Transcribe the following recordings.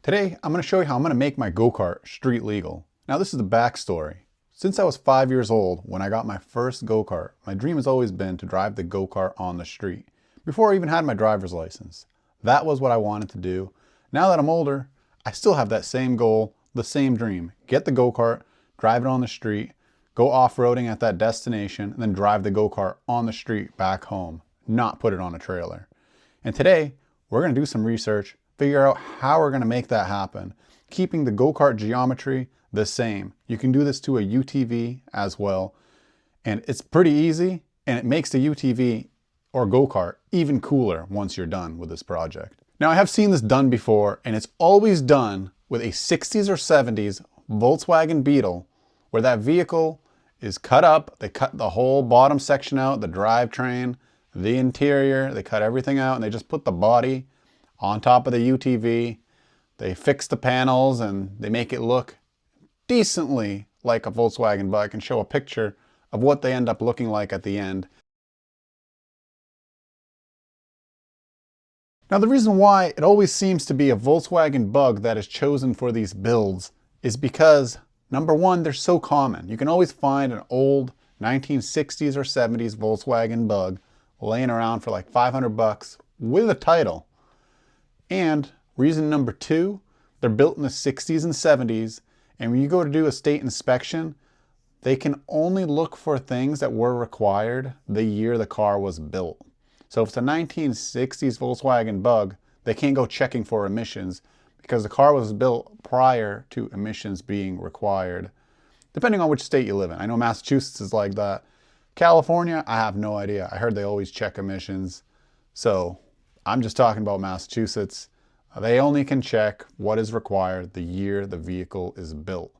Today, I'm going to show you how I'm going to make my go-kart street legal. Now, this is the backstory. Since I was 5 years old, when I got my first go-kart, my dream has always been to drive the go-kart on the street, before I even had my driver's license. That was what I wanted to do. Now that I'm older, I still have that same goal, the same dream. Get the go-kart, drive it on the street, go off-roading at that destination, and then drive the go-kart on the street back home, not put it on a trailer. And today, we're going to do some research, figure out how we're going to make that happen, keeping the go-kart geometry the same. You can do this to a UTV as well, and it's pretty easy, and it makes the UTV or go-kart even cooler once you're done with this project. Now, I have seen this done before, and it's always done with a 60s or 70s Volkswagen Beetle, where that vehicle is cut up. They cut the whole bottom section out, the drivetrain, the interior, they cut everything out, and they just put the body on top of the UTV. They fix the panels and they make it look decently like a Volkswagen bug and show a picture of what they end up looking like at the end. Now, the reason why it always seems to be a Volkswagen bug that is chosen for these builds is because, number one, they're so common. You can always find an old 1960s or 70s Volkswagen bug laying around for like 500 bucks with a title. And reason number two, they're built in the 60s and 70s, and when you go to do a state inspection, they can only look for things that were required the year the car was built. So if it's a 1960s Volkswagen bug, they can't go checking for emissions because the car was built prior to emissions being required, depending on which state you live in. I know Massachusetts is like that. California, I have no idea. I heard they always check emissions. So I'm just talking about Massachusetts. They only can check what is required the year the vehicle is built.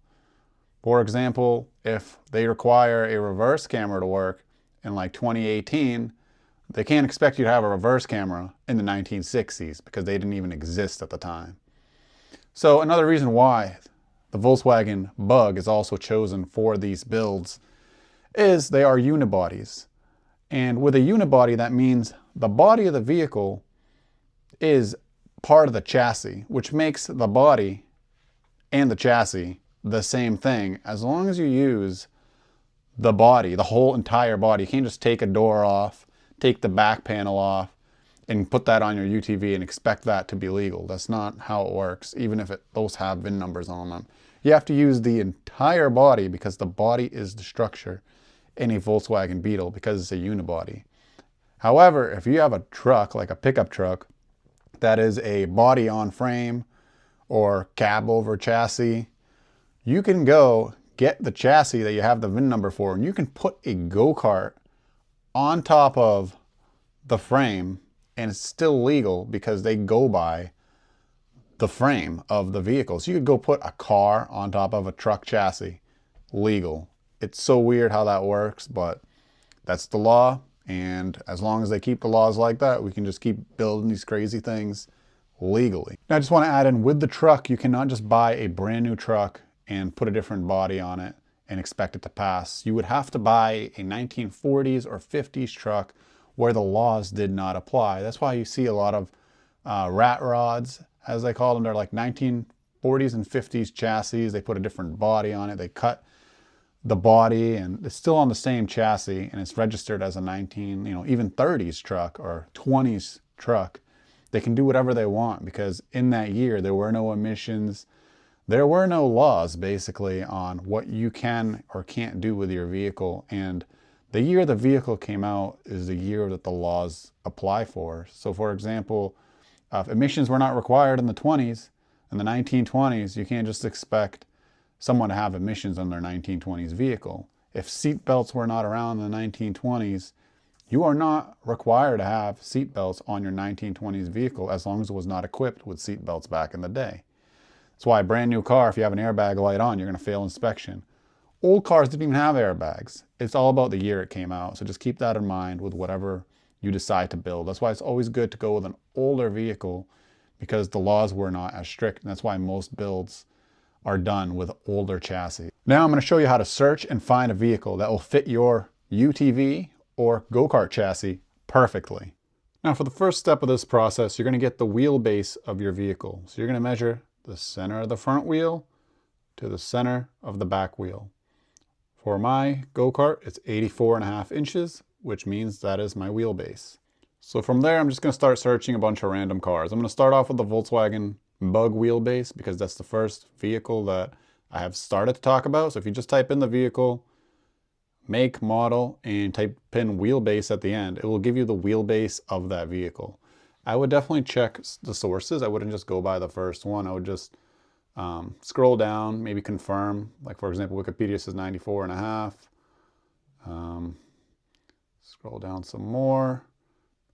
For example, if they require a reverse camera to work in like 2018, they can't expect you to have a reverse camera in the 1960s because they didn't even exist at the time. So another reason why the Volkswagen bug is also chosen for these builds is they are unibodies. And with a unibody, that means the body of the vehicle is part of the chassis, which makes the body and the chassis the same thing as long as you use the body, the whole entire body. You can't just take a door off, take the back panel off, and put that on your UTV and expect that to be legal. That's not how it works, even if those have VIN numbers on them. You have to use the entire body because the body is the structure in a Volkswagen Beetle because it's a unibody. However, if you have a truck, like a pickup truck, that is a body on frame or cab over chassis, you can go get the chassis that you have the VIN number for, and you can put a go-kart on top of the frame, and it's still legal because they go by the frame of the vehicle. So you could go put a car on top of a truck chassis, legal. It's so weird how that works, but that's the law. And as long as they keep the laws like that, we can just keep building these crazy things legally. Now, I just want to add in, with the truck, you cannot just buy a brand new truck and put a different body on it and expect it to pass. You would have to buy a 1940s or 50s truck where the laws did not apply. That's why you see a lot of rat rods, as they call them. They're like 1940s and 50s chassis. They put a different body on it. They cut the body, and it's still on the same chassis, and it's registered as a even 30s truck or 20s truck. They can do whatever they want because in that year there were no emissions. There were no laws basically on what you can or can't do with your vehicle, and the year the vehicle came out is the year that the laws apply for. So for example, if emissions were not required in the 20s, in the 1920s, you can't just expect someone to have emissions on their 1920s vehicle. If seat belts were not around in the 1920s, you are not required to have seat belts on your 1920s vehicle as long as it was not equipped with seat belts back in the day. That's why a brand new car, if you have an airbag light on, you're going to fail inspection. Old cars didn't even have airbags. It's all about the year it came out. So just keep that in mind with whatever you decide to build. That's why it's always good to go with an older vehicle because the laws were not as strict. And that's why most builds are done with older chassis. Now I'm going to show you how to search and find a vehicle that will fit your UTV or go-kart chassis perfectly. Now for the first step of this process, you're going to get the wheelbase of your vehicle. So you're going to measure the center of the front wheel to the center of the back wheel. For my go-kart, it's 84.5 inches, which means that is my wheelbase. So from there, I'm just going to start searching a bunch of random cars. I'm going to start off with the Volkswagen Bug wheelbase because that's the first vehicle that I have started to talk about. So if you just type in the vehicle, make, model, and type in wheelbase at the end, it will give you the wheelbase of that vehicle. I would definitely check the sources. I wouldn't just go by the first one. I would just scroll down, maybe confirm. Like for example, Wikipedia says 94.5. Scroll down some more.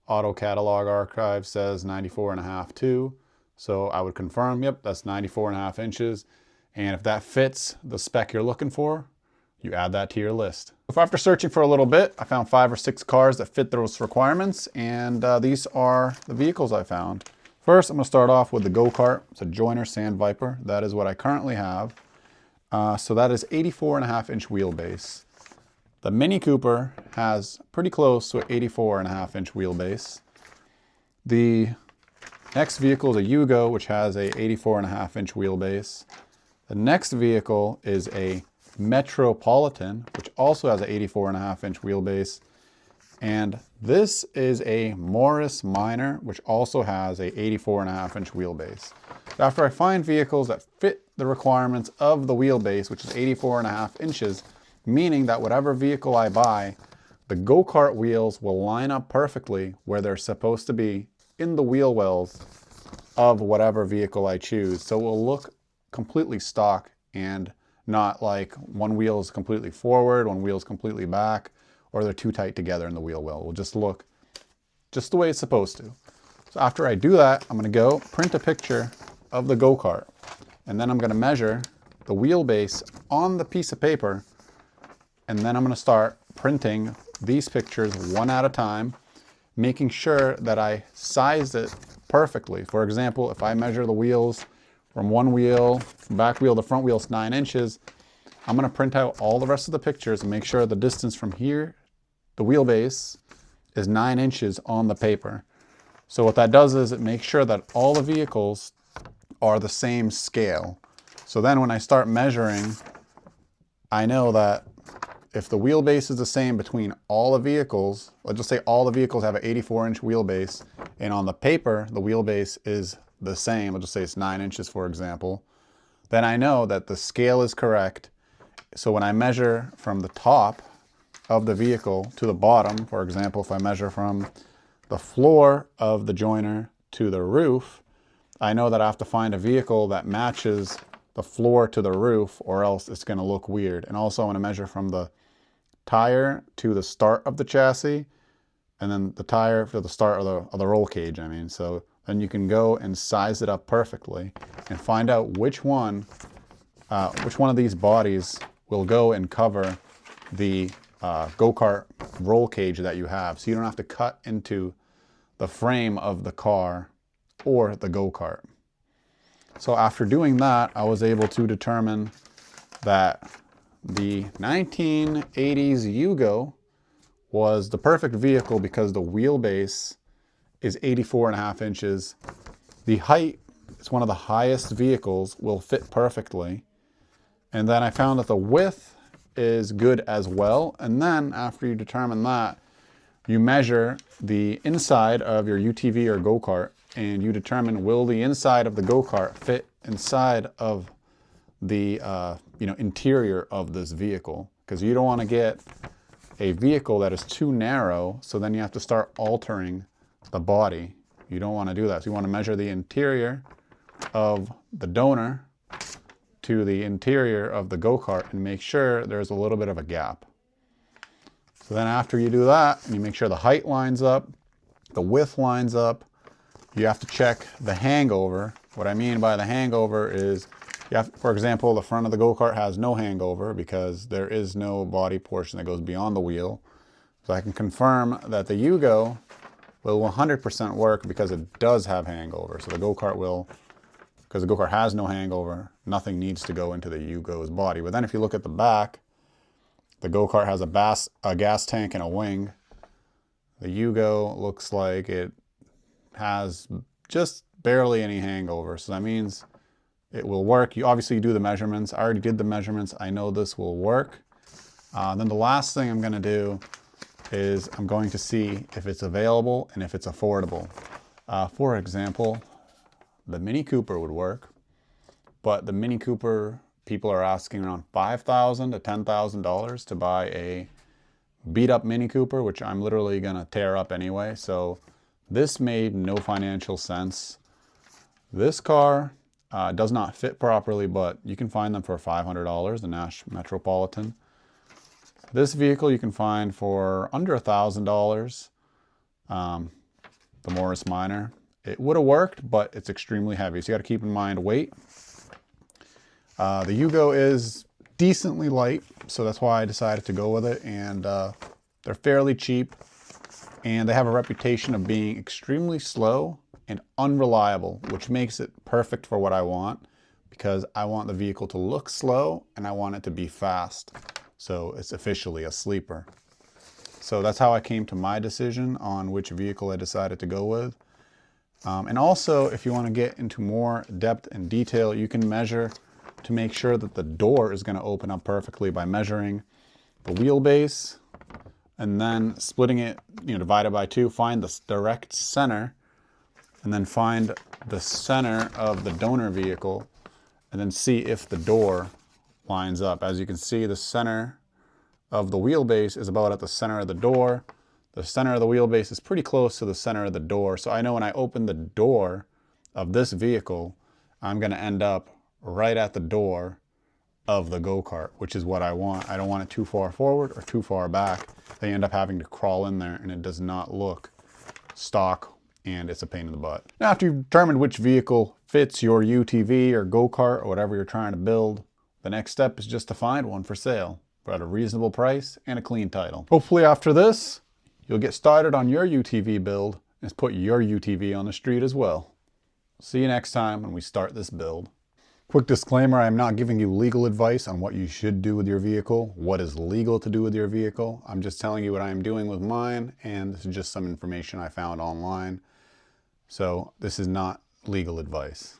Auto Catalog Archive says 94.5 too. So I would confirm, yep, that's 94.5 inches. And if that fits the spec you're looking for, you add that to your list. So after searching for a little bit, I found 5 or 6 cars that fit those requirements, and these are the vehicles I found. First, I'm going to start off with the Go-Kart. It's a Joyner Sand Viper. That is what I currently have. So that is 84.5 inch wheelbase. The Mini Cooper has pretty close to an 84.5 inch wheelbase. The next vehicle is a Yugo, which has a 84.5 inch wheelbase. The next vehicle is a Metropolitan, which also has an 84.5 inch wheelbase. And this is a Morris Minor, which also has a 84.5 inch wheelbase. After I find vehicles that fit the requirements of the wheelbase, which is 84.5 inches, meaning that whatever vehicle I buy, the go-kart wheels will line up perfectly where they're supposed to be in the wheel wells of whatever vehicle I choose. So it will look completely stock and not like one wheel is completely forward, one wheel is completely back, or they're too tight together in the wheel well. It will just look just the way it's supposed to. So after I do that, I'm going to go print a picture of the go-kart, and then I'm going to measure the wheelbase on the piece of paper, and then I'm going to start printing these pictures one at a time, making sure that I sized it perfectly. For example, if I measure the wheels from one wheel, from back wheel to front wheel is 9 inches, I'm going to print out all the rest of the pictures and make sure the distance from here, the wheelbase, is 9 inches on the paper. So what that does is it makes sure that all the vehicles are the same scale. So then when I start measuring, I know that if the wheelbase is the same between all the vehicles, let's just say all the vehicles have an 84 inch wheelbase, and on the paper the wheelbase is the same, let's just say it's 9 inches for example, then I know that the scale is correct. So when I measure from the top of the vehicle to the bottom, for example, if I measure from the floor of the joiner to the roof, I know that I have to find a vehicle that matches the floor to the roof, or else it's going to look weird. And also I want to measure from the tire to the start of the chassis, and then the tire to the start of the roll cage, I mean. So then you can go and size it up perfectly and find out which one of these bodies will go and cover the go-kart roll cage that you have. So you don't have to cut into the frame of the car or the go-kart. So after doing that, I was able to determine that the 1980s Yugo was the perfect vehicle because the wheelbase is 84.5 inches. The height is one of the highest vehicles, will fit perfectly. And then I found that the width is good as well. And then after you determine that, you measure the inside of your UTV or go-kart, and you determine, will the inside of the go-kart fit inside of the interior of this vehicle? Because you don't want to get a vehicle that is too narrow, so then you have to start altering the body. You don't want to do that. So you want to measure the interior of the donor to the interior of the go-kart and make sure there's a little bit of a gap. So then after you do that, you make sure the height lines up, the width lines up. You have to check the hangover. What I mean by the hangover is, for example, the front of the go-kart has no hangover because there is no body portion that goes beyond the wheel. So I can confirm that the Yugo will 100% work because it does have hangover. So the go-kart will, because the go-kart has no hangover, nothing needs to go into the Yugo's body. But then if you look at the back, the go-kart has a gas tank and a wing. The Yugo looks like it has just barely any hangover. So that means it will work. You obviously do the measurements. I already did the measurements. I know this will work. Then the last thing I'm going to do is I'm going to see if it's available and if it's affordable. For example, the Mini Cooper would work, but the Mini Cooper, people are asking around $5,000 to $10,000 to buy a beat up Mini Cooper, which I'm literally going to tear up anyway. So this made no financial sense. This car does not fit properly, but you can find them for $500, the Nash Metropolitan. This vehicle you can find for under $1,000, the Morris Minor. It would have worked, but it's extremely heavy, so you got to keep in mind weight. The Yugo is decently light, so that's why I decided to go with it, and they're fairly cheap, and they have a reputation of being extremely slow and unreliable, which makes it perfect for what I want, because I want the vehicle to look slow and I want it to be fast. So it's officially a sleeper. So that's how I came to my decision on which vehicle I decided to go with. And also, if you want to get into more depth and detail, you can measure to make sure that the door is going to open up perfectly by measuring the wheelbase and then splitting it, divided by 2, find the direct center, and then find the center of the donor vehicle, and then see if the door lines up. As you can see, the center of the wheelbase is about at the center of the door. The center of the wheelbase is pretty close to the center of the door. So I know when I open the door of this vehicle, I'm going to end up right at the door of the Go-Kart, which is what I want. I don't want it too far forward or too far back. They end up having to crawl in there, and it does not look stock, and it's a pain in the butt. Now, after you've determined which vehicle fits your UTV or Go-Kart or whatever you're trying to build, the next step is just to find one for sale, but at a reasonable price and a clean title. Hopefully after this, you'll get started on your UTV build and put your UTV on the street as well. See you next time when we start this build. Quick disclaimer, I am not giving you legal advice on what you should do with your vehicle, what is legal to do with your vehicle. I'm just telling you what I am doing with mine, and this is just some information I found online. So this is not legal advice.